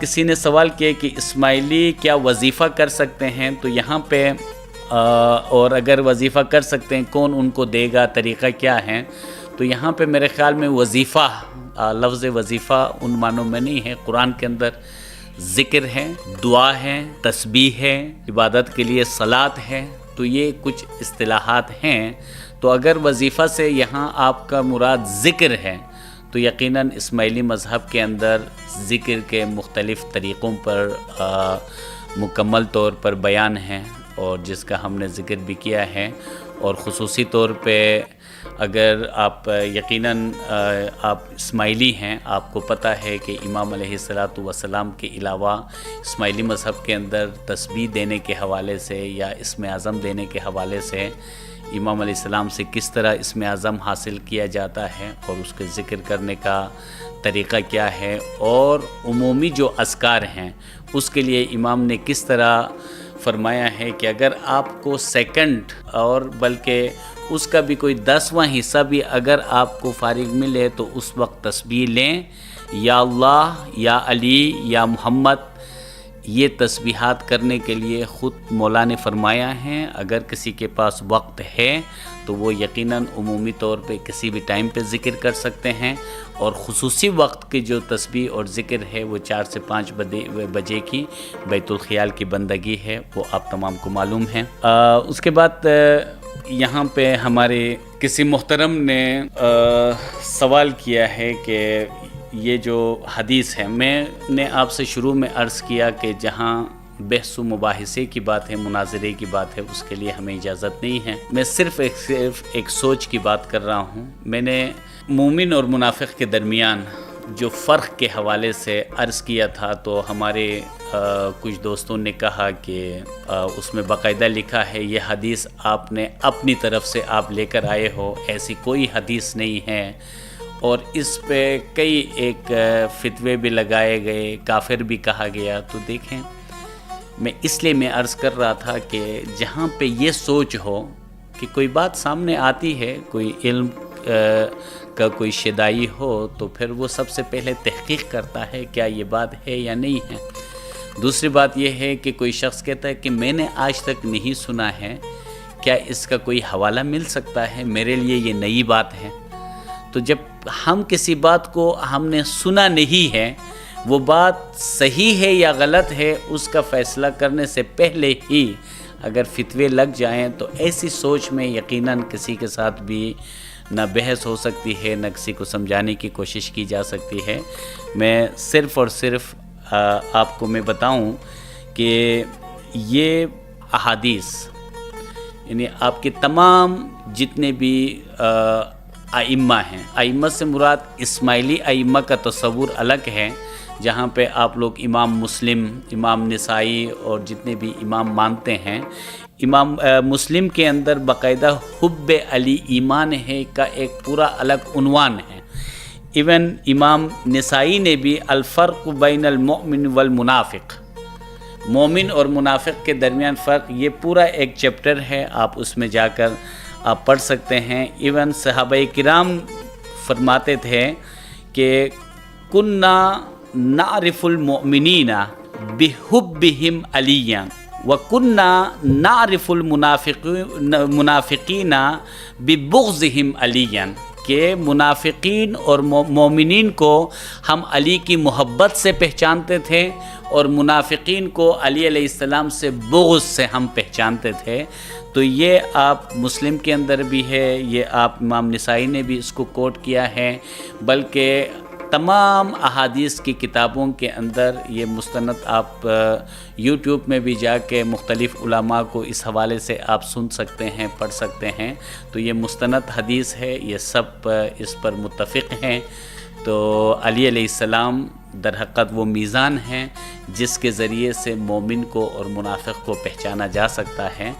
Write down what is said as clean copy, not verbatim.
کسی نے سوال کیا کہ اسماعیلی کیا وظیفہ کر سکتے ہیں، تو یہاں پہ اور اگر وظیفہ کر سکتے ہیں کون ان کو دے گا، طریقہ کیا ہے؟ تو یہاں پہ میرے خیال میں وظیفہ، لفظ وظیفہ ان معنوں میں نہیں ہے۔ قرآن کے اندر ذکر ہے، دعا ہے، تسبیح ہے، عبادت کے لیے صلاۃ ہے، تو یہ کچھ اصطلاحات ہیں۔ تو اگر وظیفہ سے یہاں آپ کا مراد ذکر ہے تو یقیناً اسماعیلی مذہب کے اندر ذکر کے مختلف طریقوں پر مکمل طور پر بیان ہے، اور جس کا ہم نے ذکر بھی کیا ہے۔ اور خصوصی طور پہ اگر آپ یقیناً آپ اسماعیلی ہیں، آپ کو پتہ ہے کہ امام علیہ السلام کے علاوہ اسماعیلی مذہب کے اندر تسبیح دینے کے حوالے سے یا اسم اعظم دینے کے حوالے سے امام علیہ السلام سے کس طرح اسم اعظم حاصل کیا جاتا ہے اور اس کے ذکر کرنے کا طریقہ کیا ہے، اور عمومی جو اذکار ہیں اس کے لیے امام نے کس طرح فرمایا ہے کہ اگر آپ کو سیکنڈ اور بلکہ اس کا بھی کوئی 10واں حصہ بھی اگر آپ کو فارغ ملے تو اس وقت تسبیح لیں، یا اللہ، یا علی، یا محمد۔ یہ تسبیحات کرنے کے لیے خود مولا نے فرمایا ہے۔ اگر کسی کے پاس وقت ہے تو وہ یقیناً عمومی طور پہ کسی بھی ٹائم پہ ذکر کر سکتے ہیں، اور خصوصی وقت کی جو تسبیح اور ذکر ہے وہ 4 سے 5 بجے کی بیت الخیال کی بندگی ہے، وہ آپ تمام کو معلوم ہے۔ اس کے بعد یہاں پہ ہمارے کسی محترم نے سوال کیا ہے کہ یہ جو حدیث ہے، میں نے آپ سے شروع میں عرض کیا کہ جہاں بحث و مباحثے کی بات ہے، مناظرے کی بات ہے، اس کے لیے ہمیں اجازت نہیں ہے۔ میں صرف ایک سوچ کی بات کر رہا ہوں۔ میں نے مومن اور منافق کے درمیان جو فرق کے حوالے سے عرض کیا تھا، تو ہمارے کچھ دوستوں نے کہا کہ اس میں باقاعدہ لکھا ہے یہ حدیث آپ نے اپنی طرف سے آپ لے کر آئے ہو، ایسی کوئی حدیث نہیں ہے، اور اس پہ کئی ایک فتوے بھی لگائے گئے، کافر بھی کہا گیا۔ تو دیکھیں، میں اس لیے میں عرض کر رہا تھا کہ جہاں پہ یہ سوچ ہو کہ کوئی بات سامنے آتی ہے، کوئی علم کا کوئی شیدائی ہو، تو پھر وہ سب سے پہلے تحقیق کرتا ہے کیا یہ بات ہے یا نہیں ہے۔ دوسری بات یہ ہے کہ کوئی شخص کہتا ہے کہ میں نے آج تک نہیں سنا ہے، کیا اس کا کوئی حوالہ مل سکتا ہے؟ میرے لیے یہ نئی بات ہے۔ تو جب ہم کسی بات کو ہم نے سنا نہیں ہے، وہ بات صحیح ہے یا غلط ہے، اس کا فیصلہ کرنے سے پہلے ہی اگر فتوے لگ جائیں تو ایسی سوچ میں یقیناً کسی کے ساتھ بھی نہ بحث ہو سکتی ہے، نہ کسی کو سمجھانے کی کوشش کی جا سکتی ہے۔ میں صرف اور صرف آپ کو میں بتاؤں کہ یہ احادیث، یعنی آپ کے تمام جتنے بھی ائمہ ہیں، ائمہ سے مراد اسماعیلی ائمہ کا تصور الگ ہے، جہاں پہ آپ لوگ امام مسلم، امام نسائی اور جتنے بھی امام مانتے ہیں۔ امام مسلم کے اندر باقاعدہ حب علی ایمان ہے کا ایک پورا الگ عنوان ہے۔ ایون امام نسائی نے بھی الفرق بین المؤمن والمنافق، مومن اور منافق کے درمیان فرق، یہ پورا ایک چیپٹر ہے، آپ اس میں جا کر آپ پڑھ سکتے ہیں۔ ایون صحابہ کرام فرماتے تھے کہ کننا نعرف المؤمنین بحبہم علیہ وکننا نعرف المنافقین ببغضہم علیہ، کہ منافقین اور مومنین کو ہم علی کی محبت سے پہچانتے تھے، اور منافقین کو علی علیہ السلام سے بغض سے ہم پہچانتے تھے۔ تو یہ آپ مسلم کے اندر بھی ہے، یہ آپ امام نسائی نے بھی اس کو کوٹ کیا ہے، بلکہ تمام احادیث کی کتابوں کے اندر یہ مستند آپ یوٹیوب میں بھی جا کے مختلف علماء کو اس حوالے سے آپ سن سکتے ہیں، پڑھ سکتے ہیں۔ تو یہ مستند حدیث ہے، یہ سب اس پر متفق ہیں۔ تو علی علیہ السلام در حقیقت وہ میزان ہیں جس کے ذریعے سے مومن کو اور منافق کو پہچانا جا سکتا ہے۔